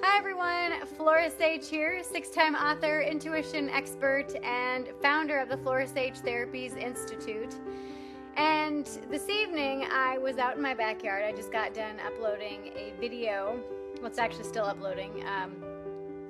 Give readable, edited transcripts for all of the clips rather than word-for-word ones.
Hi everyone, Flora here, 6-time author, intuition expert, and founder of the Flora Therapies Institute. And this evening I was out in my backyard. I just got done uploading a video. Well, it's actually still uploading.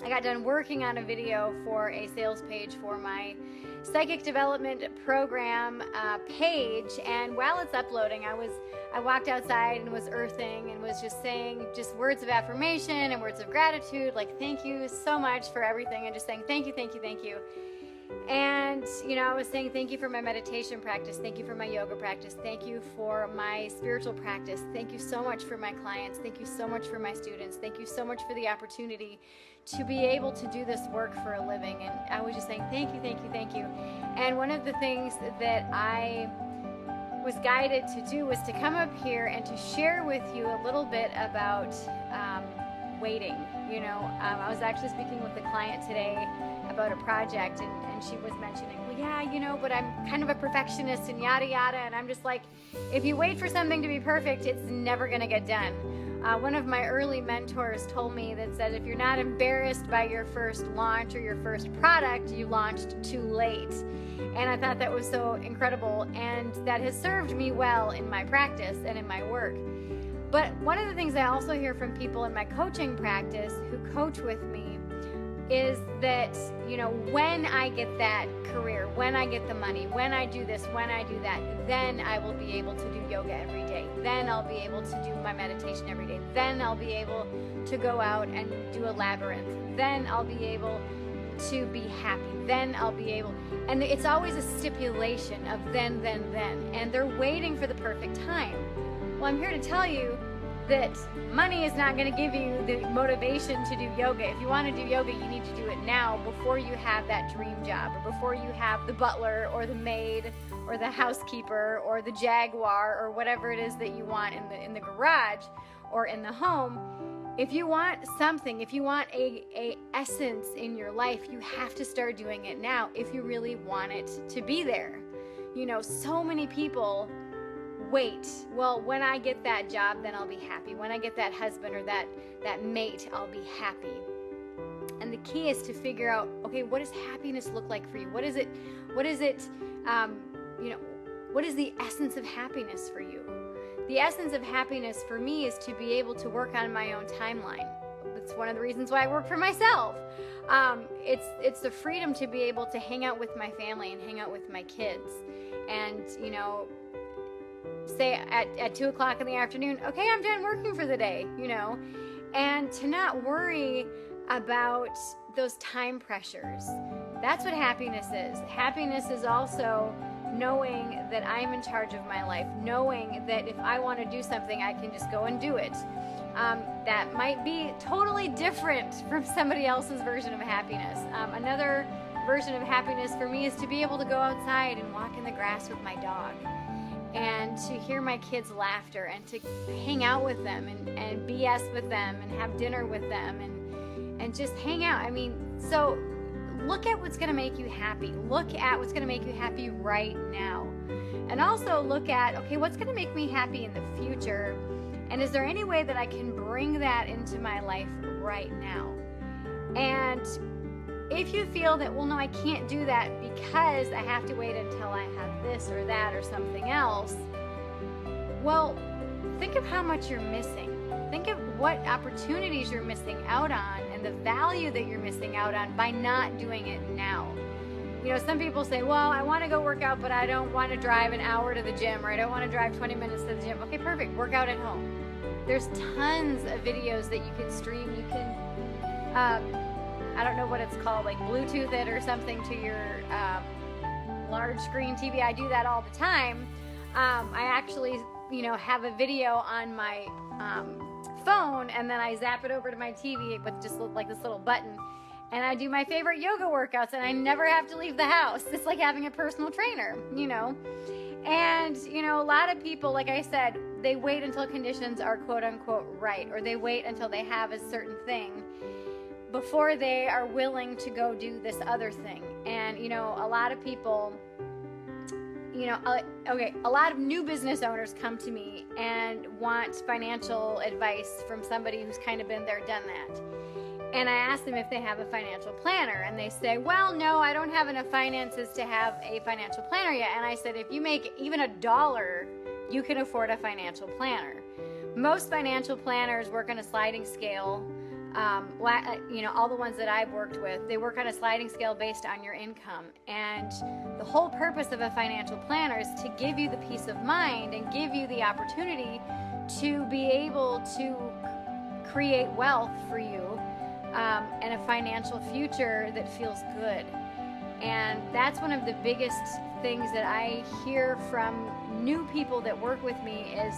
I got done working on a video for a sales page for my psychic development program page, and while it's uploading, I walked outside and was earthing and was just saying words of affirmation and words of gratitude, like thank you so much for everything, and just saying thank you, thank you, thank you. And I was saying thank you for my meditation practice, thank you for my yoga practice, thank you for my spiritual practice, thank you so much for my clients, thank you so much for my students, thank you so much for the opportunity to be able to do this work for a living. And I was just saying thank you, thank you, thank you. And one of the things that I was guided to do was to come up here and to share with you a little bit about waiting. I was actually speaking with a client today about a project, and she was mentioning, well, yeah, but I'm kind of a perfectionist and yada yada, and I'm just like, if you wait for something to be perfect, it's never going to get done. One of my early mentors told me that said, if you're not embarrassed by your first launch or your first product, you launched too late. And I thought that was so incredible, and that has served me well in my practice and in my work. But one of the things I also hear from people in my coaching practice who coach with me is that, when I get that career, when I get the money, when I do this, when I do that, then I will be able to do yoga every day. Then I'll be able to do my meditation every day. Then I'll be able to go out and do a labyrinth. Then I'll be able to be happy. Then I'll be able, and it's always a stipulation of then. And they're waiting for the perfect time. Well, I'm here to tell you that money is not going to give you the motivation to do yoga. If you want to do yoga, you need to do it now, before you have that dream job, or before you have the butler or the maid or the housekeeper or the Jaguar or whatever it is that you want in the garage or in the home. If you want something, if you want a essence in your life, you have to start doing it now if you really want it to be there. So many people wait. Well, when I get that job, then I'll be happy. When I get that husband or that mate, I'll be happy. And the key is to figure out, okay, what does happiness look like for you? What is it, what is the essence of happiness for you? The essence of happiness for me is to be able to work on my own timeline. That's one of the reasons why I work for myself. It's the freedom to be able to hang out with my family and hang out with my kids. And, say at 2 o'clock in the afternoon, okay, I'm done working for the day, and to not worry about those time pressures. That's what happiness is. Happiness is also knowing that I'm in charge of my life, knowing that if I want to do something, I can just go and do it. That might be totally different from somebody else's version of happiness. Another version of happiness for me is to be able to go outside and walk in the grass with my dog, and to hear my kids' laughter, and to hang out with them and BS with them and have dinner with them and just hang out. So look at what's going to make you happy. Look at what's going to make you happy right now. And also look at, okay, what's going to make me happy in the future? And is there any way that I can bring that into my life right now? And if you feel that, well, no, I can't do that because I have to wait until I have this or that or something else, well, think of how much you're missing. Think of what opportunities you're missing out on and the value that you're missing out on by not doing it now. Some people say, well, I want to go work out, but I don't want to drive an hour to the gym, or I don't want to drive 20 minutes to the gym. Okay, perfect. Work out at home. There's tons of videos that you can stream. You can, I don't know what it's called, like Bluetooth it or something to your large screen TV. I do that all the time. I actually, have a video on my phone, and then I zap it over to my TV with just like this little button, and I do my favorite yoga workouts, and I never have to leave the house. It's like having a personal trainer, And, a lot of people, like I said, they wait until conditions are quote unquote right, or they wait until they have a certain thing before they are willing to go do this other thing. And, a lot of people, a lot of new business owners come to me and want financial advice from somebody who's kind of been there, done that. And I ask them if they have a financial planner, and they say, well, no, I don't have enough finances to have a financial planner yet. And I said, if you make even $1, you can afford a financial planner. Most financial planners work on a sliding scale. All the ones that I've worked with, they work on a sliding scale based on your income. And the whole purpose of a financial planner is to give you the peace of mind and give you the opportunity to be able to create wealth for you, and a financial future that feels good. And that's one of the biggest things that I hear from new people that work with me is,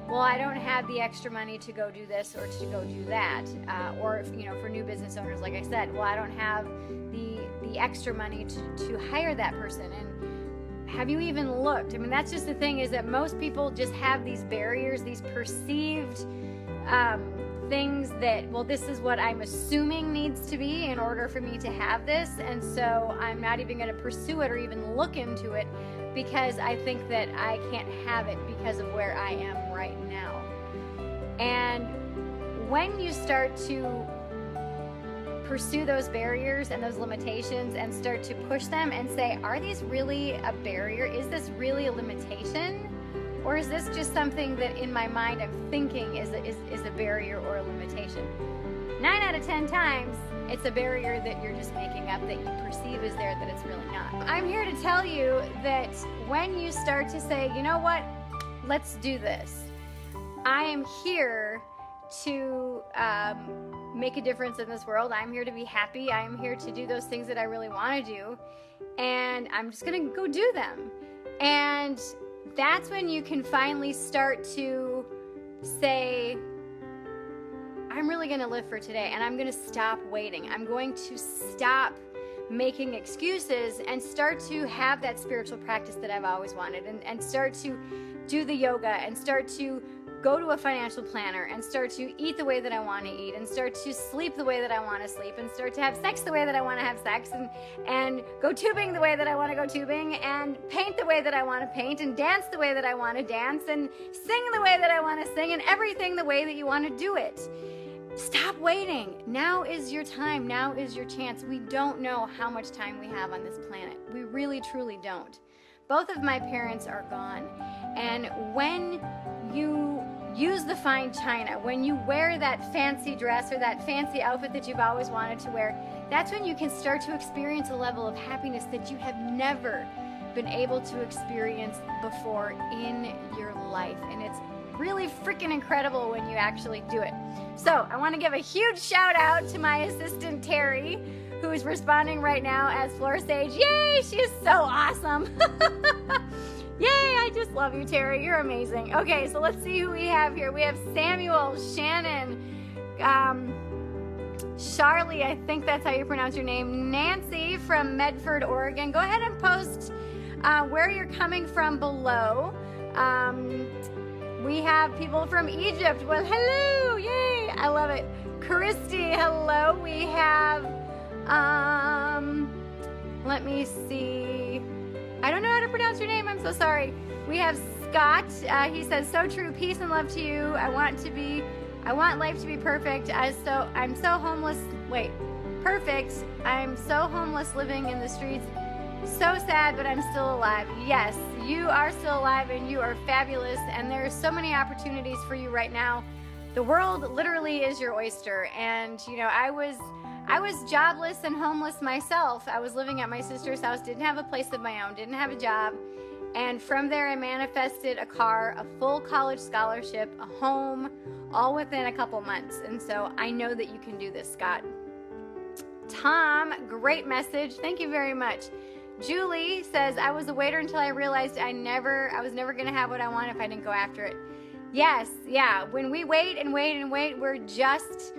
well, I don't have the extra money to go do this or to go do that. Or for new business owners, like I said, well, I don't have the extra money to hire that person. And have you even looked? I mean, that's just the thing, is that most people just have these barriers, these perceived things that, well, this is what I'm assuming needs to be in order for me to have this, and so I'm not even going to pursue it or even look into it because I think that I can't have it because of where I am right now. And when you start to pursue those barriers and those limitations and start to push them and say, are these really a barrier? Is this really a limitation? Or is this just something that in my mind I'm thinking is a barrier or a limitation? 9 out of 10 times, it's a barrier that you're just making up, that you perceive is there, that it's really not. I'm here to tell you that when you start to say, you know what, let's do this. I am here to make a difference in this world. I'm here to be happy. I'm here to do those things that I really want to do. And I'm just going to go do them. And that's when you can finally start to say, I'm really going to live for today, and I'm going to stop waiting. I'm going to stop making excuses and start to have that spiritual practice that I've always wanted, and start to do the yoga, and start to go to a financial planner, and start to eat the way that I want to eat, and start to sleep the way that I want to sleep, and start to have sex the way that I want to have sex, and go tubing the way that I want to go tubing, and paint the way that I want to paint, and dance the way that I want to dance, and sing the way that I want to sing, and everything the way that you want to do it. Stop waiting. Now is your time. Now is your chance. We don't know how much time we have on this planet. We really, truly don't. Both of my parents are gone. And when you use the fine china, when you wear that fancy dress or that fancy outfit that you've always wanted to wear, that's when you can start to experience a level of happiness that you have never been able to experience before in your life. And it's really freaking incredible when you actually do it. So I want to give a huge shout out to my assistant Terry, who is responding right now as Flora Sage. Yay, she is so awesome. Yay, I just love you, Terry. You're amazing. Okay, so let's see who we have here. We have Samuel, Shannon, Charlie, I think that's how you pronounce your name, Nancy from Medford, Oregon. Go ahead and post where you're coming from below. We have people from Egypt. Well, hello. Yay. I love it. Christy, hello. We have, let me see. I don't know how to pronounce your name. I'm so sorry. We have Scott. He says, so true. Peace and love to you. I want life to be perfect. I'm so homeless. Wait, perfect. I'm so homeless living in the streets. So sad, but I'm still alive. Yes, you are still alive, and you are fabulous, and there are so many opportunities for you right now. The world literally is your oyster. And I was jobless and homeless myself. I was living at my sister's house, didn't have a place of my own, didn't have a job, and from there I manifested a car, a full college scholarship, a home, all within a couple months. And so I know that you can do this, Scott. Tom, great message. Thank you very much. Julie says, I was a waiter until I realized I was never going to have what I want if I didn't go after it. Yes, yeah. When we wait and wait and wait, we're just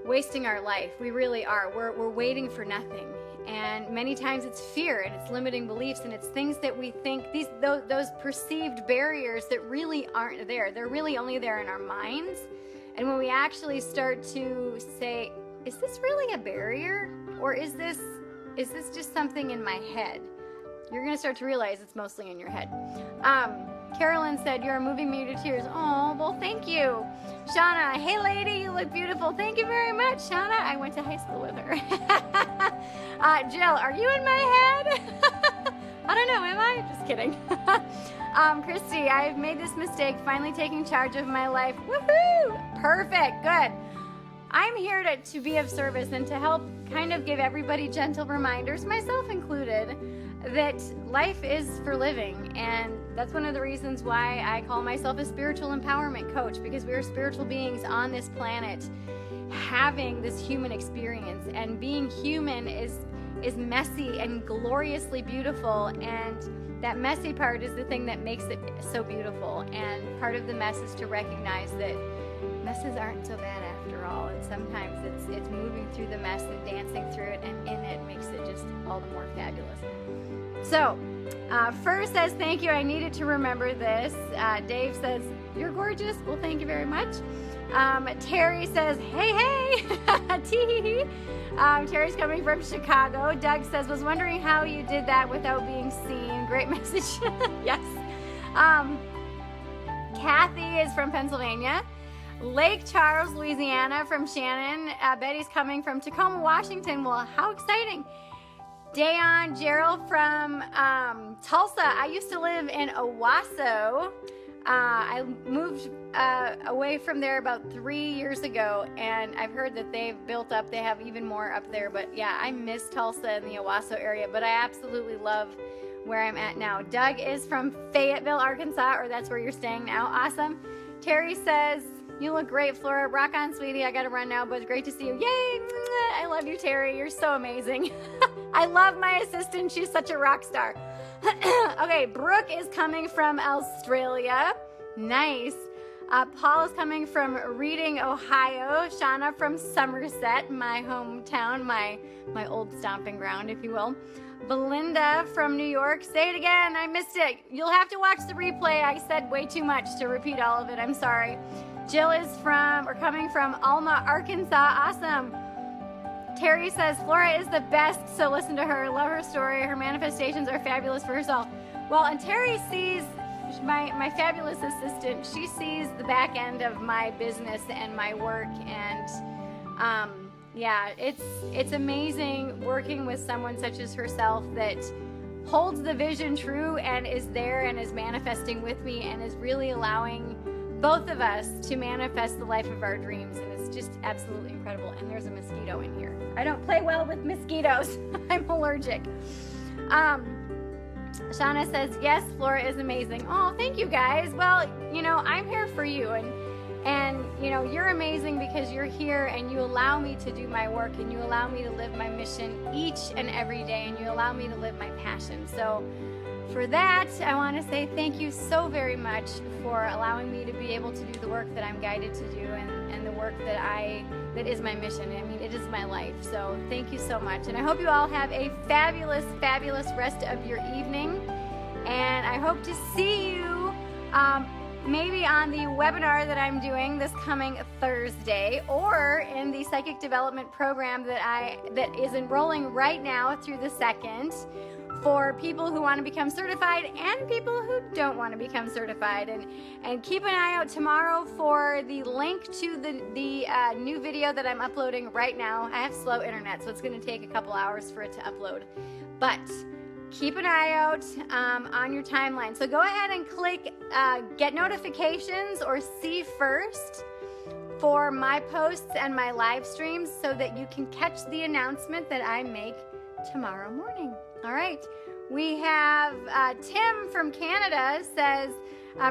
wasting our life. We really are. We're waiting for nothing. And many times it's fear, and it's limiting beliefs, and it's things that we think, those perceived barriers that really aren't there. They're really only there in our minds. And when we actually start to say, is this really a barrier? Or is this just something in my head? You're going to start to realize it's mostly in your head. Carolyn said, "You're moving me to tears." Oh, well, thank you. Shauna, "Hey lady, you look beautiful." Thank you very much, Shauna. I went to high school with her. Jill, "Are you in my head?" I don't know, am I? Just kidding. Christy, "I've made this mistake, finally taking charge of my life." Woohoo! Perfect, good. I'm here to be of service and to help kind of give everybody gentle reminders, myself included, that life is for living. And that's one of the reasons why I call myself a spiritual empowerment coach, because we are spiritual beings on this planet having this human experience. And being human is messy and gloriously beautiful, and that messy part is the thing that makes it so beautiful. And part of the mess is to recognize that messes aren't so bad after all, and sometimes it's moving through the mess and dancing through it, and in it makes it just all the more fabulous. So, Fur says, "Thank you, I needed to remember this." Dave says, "You're gorgeous." Well, thank you very much. Terry says, "Hey, tee. Terry's coming from Chicago. Doug says, "Was wondering how you did that without being seen." Great message. Yes. Kathy is from Pennsylvania. Lake Charles, Louisiana from Shannon. Betty's coming from Tacoma, Washington. Well, how exciting. Dayon Gerald from Tulsa. I used to live in Owasso. I moved away from there about 3 years ago, and I've heard that they've built up. They have even more up there. But yeah, I miss Tulsa and the Owasso area, but I absolutely love where I'm at now. Doug is from Fayetteville, Arkansas, or that's where you're staying now. Awesome. Terry says, "You look great, Flora. Rock on, sweetie. I got to run now, but it's great to see you." Yay! I love you, Terry. You're so amazing. I love my assistant. She's such a rock star. Okay, Brooke is coming from Australia. Nice. Paul is coming from Reading, Ohio. Shauna from Somerset, my hometown, my old stomping ground, if you will. Belinda from New York. Say it again. I missed it. You'll have to watch the replay. I said way too much to repeat all of it. I'm sorry. Jill is coming from Alma, Arkansas. Awesome. Terry says, "Flora is the best, so listen to her. Love her story. Her manifestations are fabulous for herself." Well, and Terry sees, my fabulous assistant, she sees the back end of my business and my work, and yeah, it's amazing working with someone such as herself that holds the vision true and is there and is manifesting with me and is really allowing both of us to manifest the life of our dreams. And it's just absolutely incredible. And there's a mosquito in here. I don't play well with mosquitoes. I'm allergic. Shauna says, "Yes, Flora is amazing." Oh, thank you guys. Well, I'm here for you, and you're amazing because you're here and you allow me to do my work and you allow me to live my mission each and every day, and you allow me to live my passion. So for that, I want to say thank you so very much for allowing me to be able to do the work that I'm guided to do, and the work that is my mission. I mean, it is my life. So thank you so much. And I hope you all have a fabulous, fabulous rest of your evening. And I hope to see you maybe on the webinar that I'm doing this coming Thursday, or in the psychic development program that is enrolling right now through the 2nd, for people who want to become certified and people who don't want to become certified. And keep an eye out tomorrow for the link to the new video that I'm uploading right now. I have slow internet, so it's going to take a couple hours for it to upload. But keep an eye out on your timeline. So go ahead and click get notifications or see first for my posts and my live streams so that you can catch the announcement that I make tomorrow morning. All right. We have Tim from Canada says,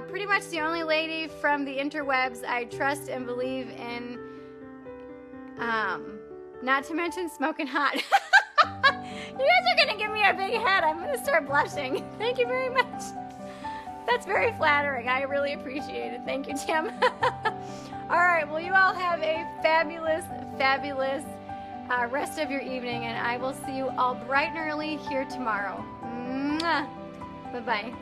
"Pretty much the only lady from the interwebs I trust and believe in, not to mention smoking hot." You guys are going to give me a big head. I'm going to start blushing. Thank you very much. That's very flattering. I really appreciate it. Thank you, Tim. All right. Well, you all have a fabulous, fabulous rest of your evening, and I will see you all bright and early here tomorrow. Mwah. Bye-bye.